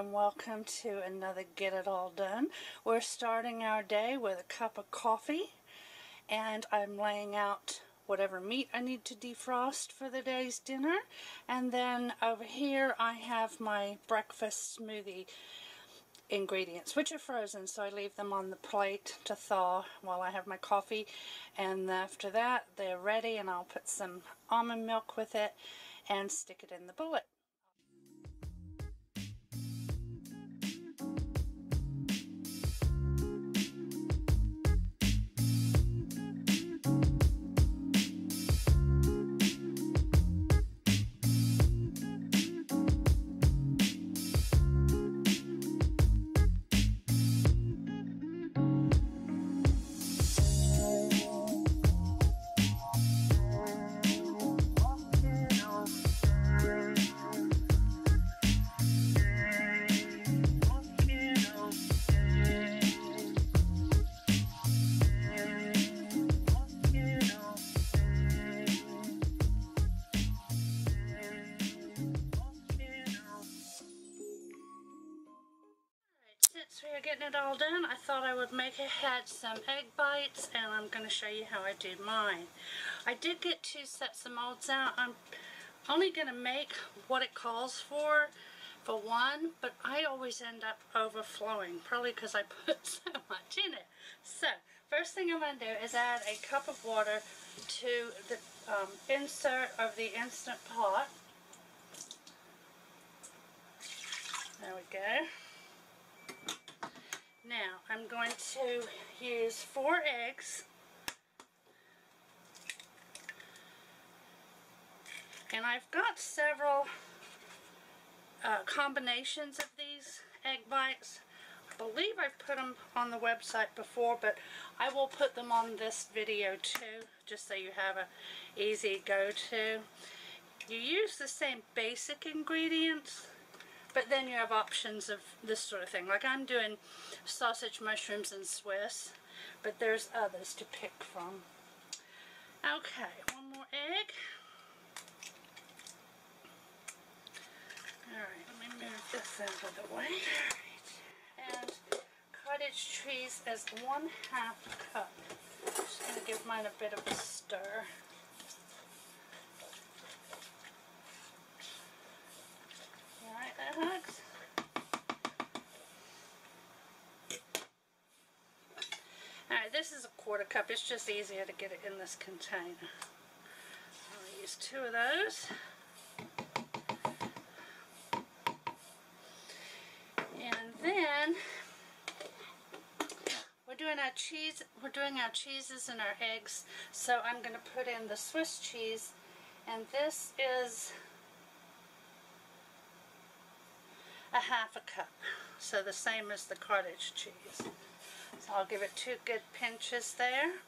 and welcome to another Get It All Done. We're starting our day with a cup of coffee, and I'm laying out whatever meat I need to defrost for the day's dinner. And then over here I have my breakfast smoothie ingredients, which are frozen, so I leave them on the plate to thaw while I have my coffee. And after that they're ready, and I'll put some almond milk with it and stick it in the bullet. Since we are getting it all done, I thought I would had some egg bites, and I'm going to show you how I do mine. I did get 2 sets of molds out. I'm only going to make what it calls for one, but I always end up overflowing, probably because I put so much in it. So, first thing I'm going to do is add a cup of water to the insert of the Instant Pot. There we go. Now, I'm going to use 4 eggs, and I've got several combinations of these egg bites. I believe I've put them on the website before, but I will put them on this video too, just so you have a easy go-to. You use the same basic ingredients, but then you have options of this sort of thing. Like I'm doing sausage, mushrooms, and Swiss, but there's others to pick from. Okay, 1 more egg. Alright, let me move this out of the way. Alright, and cottage cheese is 1/2 cup. Just going to give mine a bit of a stir. Alright, that hooks. Alright, this is a 1/4 cup. It's just easier to get it in this container. I'll use 2 of those. And then we're doing our cheeses and our eggs. So I'm going to put in the Swiss cheese, and this is 1/2 cup, so the same as the cottage cheese. So I'll give it 2 good pinches there.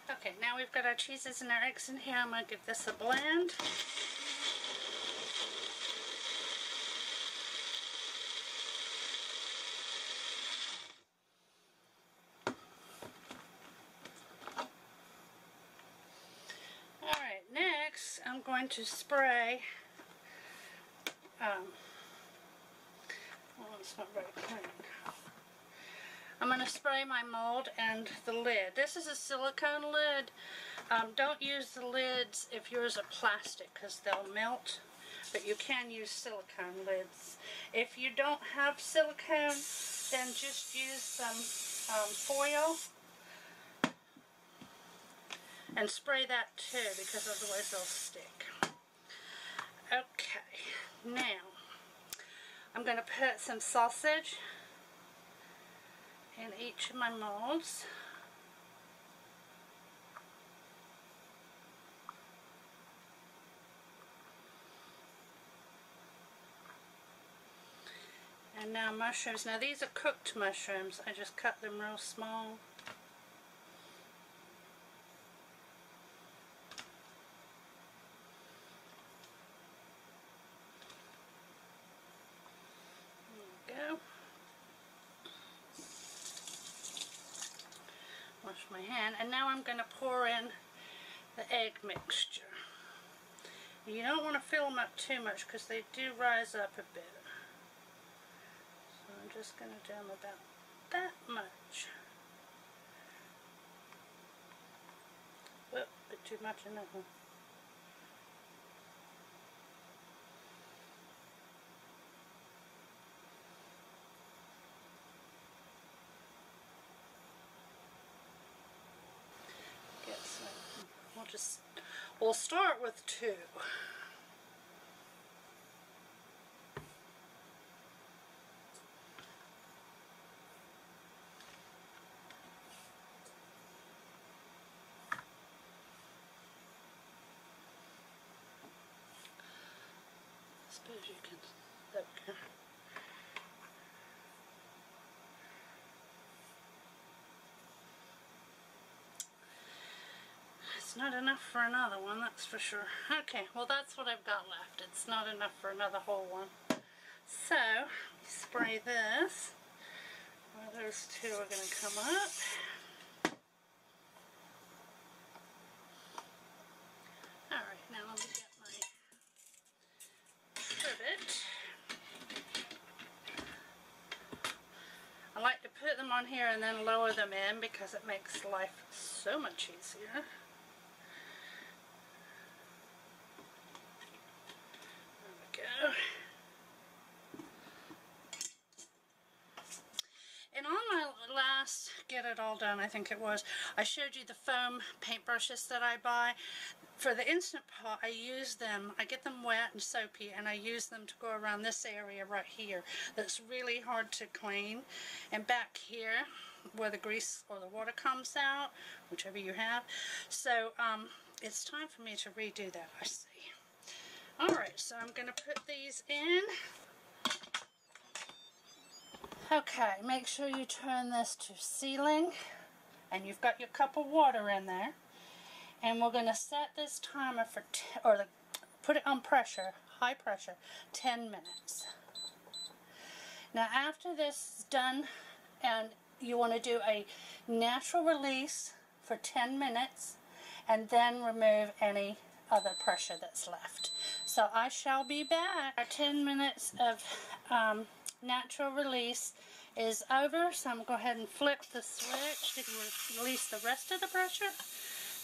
Okay, now we've got our cheeses and our eggs in here. I'm going to give this a blend. Alright, next I'm going to spray well, it's not very clean. I'm going to spray my mold and the lid. This is a silicone lid. Don't use the lids if yours are plastic, because they'll melt, but you can use silicone lids. If you don't have silicone, then just use some foil and spray that too, because otherwise they'll stick. Okay, now I'm going to put some sausage in each of my molds. And now mushrooms. Now these are cooked mushrooms. I just cut them real small. Go. Wash my hand, and now I'm going to pour in the egg mixture. You don't want to fill them up too much because they do rise up a bit. just going to do them about that much. Whoop, a bit too much in that one. We'll start with 2. I suppose you can, there we go. It's not enough for another one, that's for sure. Okay, well that's what I've got left. It's not enough for another whole one. So, spray this. Well, those 2 are going to come up. Alright, now let me get my trivet. I like to put them on here and then lower them in because it makes life so much easier. And on my last Get It All Done, I think it was, I showed you the foam paintbrushes that I buy. For the Instant Pot, I use them, I get them wet and soapy, and I use them to go around this area right here that's really hard to clean. And back here, where the grease or the water comes out, whichever you have. So, it's time for me to redo that, I see. Alright, so I'm going to put these in. Okay, make sure you turn this to sealing, and you've got your cup of water in there. And we're going to set this timer for, put it on pressure, high pressure, 10 minutes. Now after this is done, and you want to do a natural release for 10 minutes, and then remove any other pressure that's left. So I shall be back. Our 10 minutes of natural release is over, so I'm going to go ahead and flip the switch to release the rest of the pressure,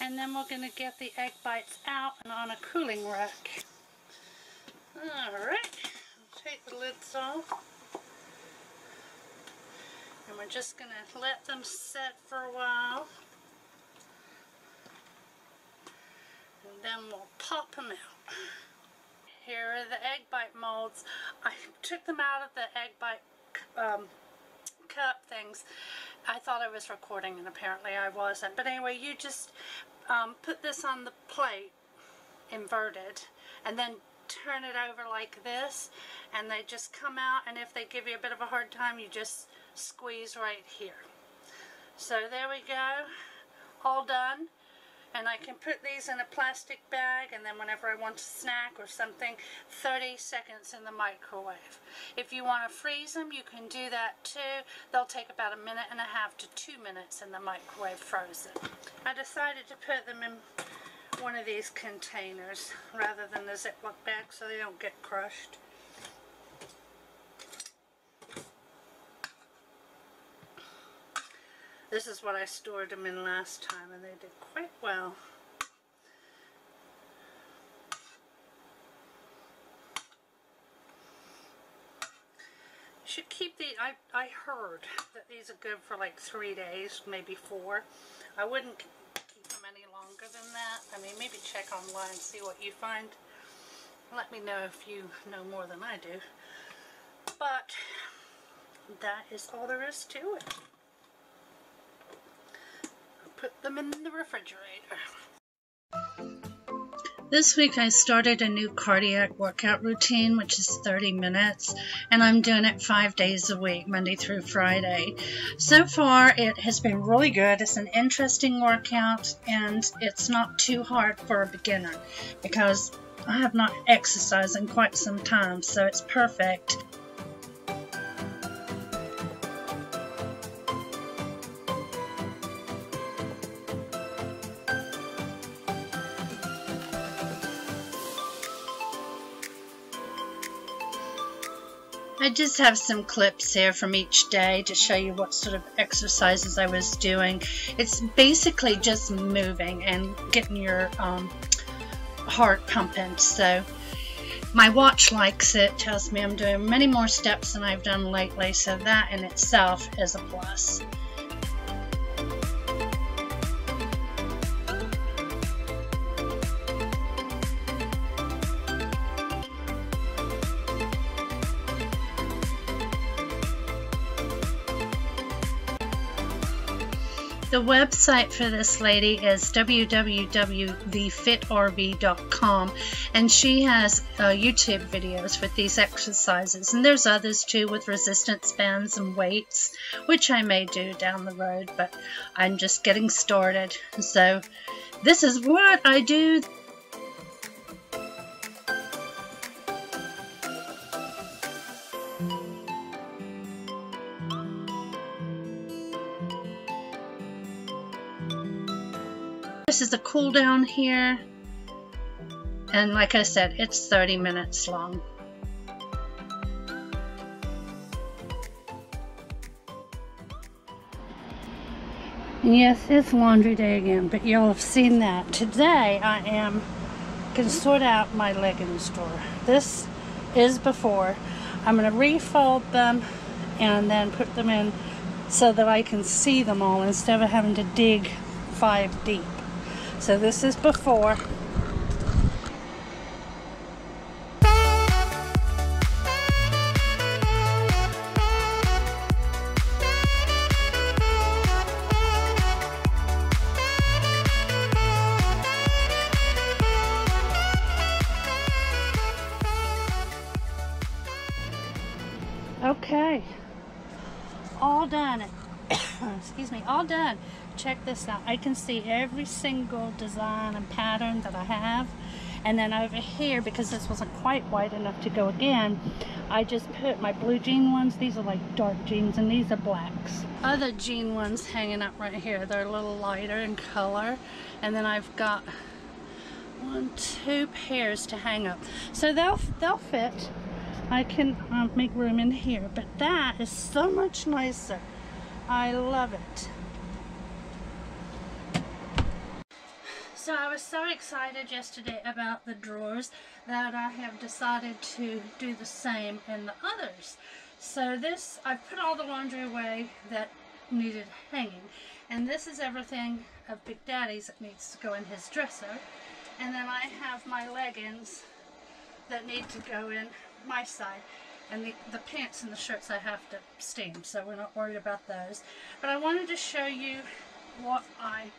and then we're going to get the egg bites out and on a cooling rack. Alright, take the lids off, and we're just going to let them set for a while, and then we'll pop them out. Here are the egg bite molds. I took them out of the egg bite cup things. I thought I was recording, and apparently I wasn't. But anyway, you just put this on the plate, inverted, and then turn it over like this, and they just come out, and if they give you a bit of a hard time, you just squeeze right here. So there we go, all done. And I can put these in a plastic bag, and then whenever I want a snack or something, 30 seconds in the microwave. If you want to freeze them, you can do that too. They'll take about 1.5 to 2 minutes in the microwave frozen. I decided to put them in one of these containers rather than the Ziploc bag so they don't get crushed. This is what I stored them in last time, and they did quite well. You should keep these. I heard that these are good for like 3 days, maybe 4. I wouldn't keep them any longer than that. I mean, maybe check online, see what you find. Let me know if you know more than I do. But that is all there is to it. Put them in the refrigerator. This week I started a new cardiac workout routine, which is 30 minutes, and I'm doing it 5 days a week, Monday through Friday. So far it has been really good. It's an interesting workout, and it's not too hard for a beginner because I have not exercised in quite some time, so it's perfect. I just have some clips here from each day to show you what sort of exercises I was doing. It's basically just moving and getting your heart pumping. So my watch likes it, tells me I'm doing many more steps than I've done lately, so that in itself is a plus. The website for this lady is www.thefitrv.com, and she has YouTube videos with these exercises, and there's others too with resistance bands and weights, which I may do down the road, but I'm just getting started. So this is what I do. This is a cool down here, and like I said, it's 30 minutes long. And yes, it's laundry day again, but you'll have seen that. Today I am going to sort out my leggings drawer. This is before. I'm going to refold them and then put them in so that I can see them all instead of having to dig 5 deep. So this is before. Okay, all done. Excuse me, all done. Check this out. I can see every single design and pattern that I have, and then over here, because this wasn't quite wide enough to go again, I just put my blue jean ones. These are like dark jeans, and these are blacks. Other jean ones hanging up right here, they're a little lighter in color, and then I've got 2 pairs to hang up, so they'll fit. I can make room in here, but that is so much nicer. I love it. So I was so excited yesterday about the drawers that I have decided to do the same in the others. So this, I put all the laundry away that needed hanging, and this is everything of Big Daddy's that needs to go in his dresser, and then I have my leggings that need to go in my side, and the pants and the shirts I have to steam, so we're not worried about those. But I wanted to show you what I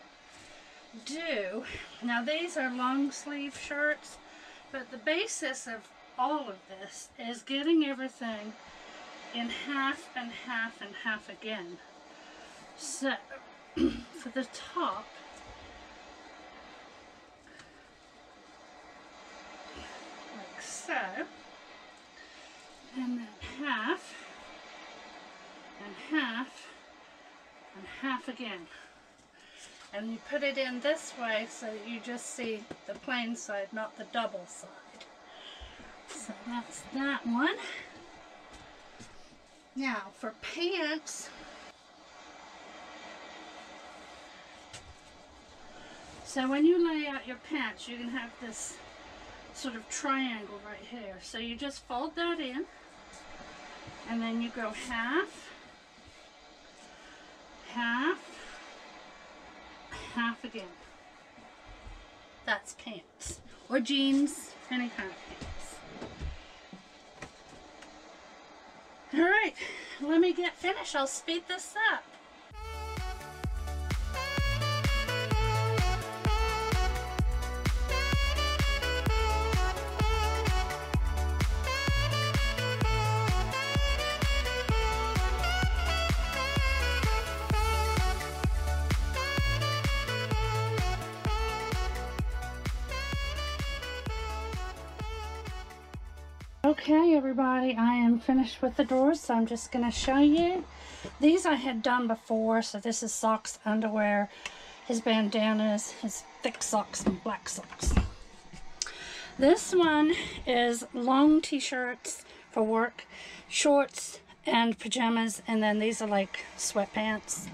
do. Now these are long sleeve shirts, but the basis of all of this is getting everything in half and half and half again. So for the top, like so, and then half and half and half again. And you put it in this way so that you just see the plain side, not the double side. So that's that one. Now for pants, so when you lay out your pants, you can have this sort of triangle right here. So you just fold that in, and then you go half, half, half again. That's pants, or jeans, any kind of pants. Alright, let me get finished. I'll speed this up. Okay everybody, I am finished with the drawers, so I'm just going to show you. These I had done before, so this is socks, underwear, his bandanas, his thick socks, and black socks. This one is long t-shirts, for work. Shorts and pajamas, and then these are like sweatpants.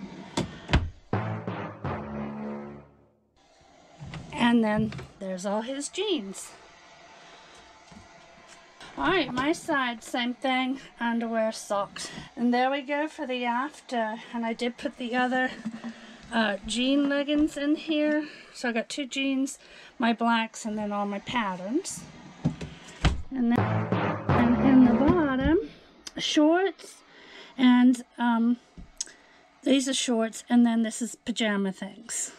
And then there's all his jeans. Alright, my side, same thing, underwear, socks. And there we go for the after. And I did put the other jean leggings in here. So I got 2 jeans, my blacks, and then all my patterns. And then in the bottom, shorts, and these are shorts, and then this is pajama things.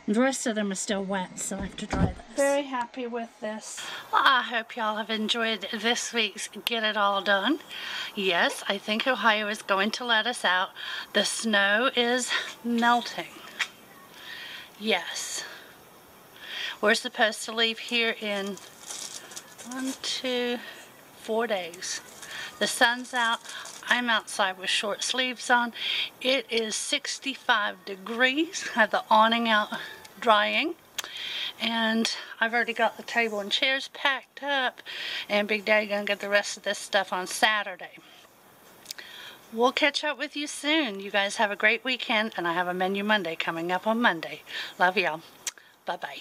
The rest of them are still wet, so I have to dry this. Very happy with this. Well, I hope y'all have enjoyed this week's Get It All Done. Yes, I think Ohio is going to let us out. The snow is melting. Yes. We're supposed to leave here in 1, 2, 4 days. The sun's out. I'm outside with short sleeves on. It is 65 degrees. I have the awning out drying. And I've already got the table and chairs packed up. And Big Daddy gonna get the rest of this stuff on Saturday. We'll catch up with you soon. You guys have a great weekend. And I have a Menu Monday coming up on Monday. Love y'all. Bye-bye.